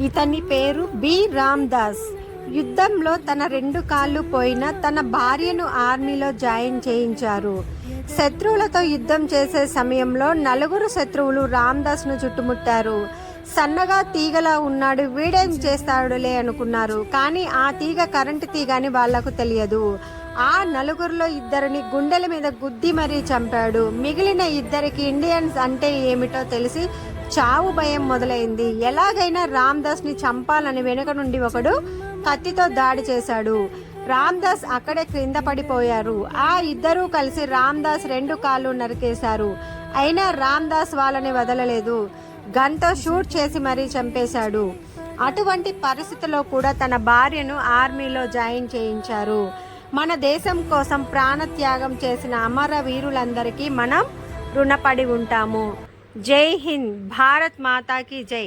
ఇతని పేరు బి రామ్దాస్. యుద్ధంలో తన 2 కాళ్ళు పోయిన తన భార్యను ఆర్మీలో జాయిన్ చేయించారు. శత్రువులతో యుద్ధం చేసే సమయంలో 4 శత్రువులు రామ్దాస్ను చుట్టుముట్టారు. సన్నగా తీగలా ఉన్నాడు, వీడేం చేస్తాడులే అనుకున్నారు. కానీ ఆ తీగ కరెంటు తీగ అని వాళ్లకు తెలియదు. ఆ 4 2 గుండెల మీద గుద్ది మరీ చంపాడు. మిగిలిన 2 ఇండియన్స్ అంటే ఏమిటో తెలిసి చావు భయం మొదలైంది. ఎలాగైనా రామ్దాస్ని చంపాలని వెనుక నుండి ఒకడు కత్తితో దాడి చేశాడు. రామ్దాస్ అక్కడే క్రింద పడిపోయారు. ఆ 2 కలిసి రామ్దాస్ 2 కాళ్ళు నరికేశారు. అయినా రామ్దాస్ వాళ్ళని వదలలేదు. గన్తో షూట్ చేసి మరీ చంపేశాడు. అటువంటి పరిస్థితిలో కూడా తన భార్యను ఆర్మీలో జాయిన్ చేయించారు. మన దేశం కోసం ప్రాణత్యాగం చేసిన అమర వీరులందరికీ మనం రుణపడి ఉంటాము. జై హింద్, భారత్ మాతాకి జై.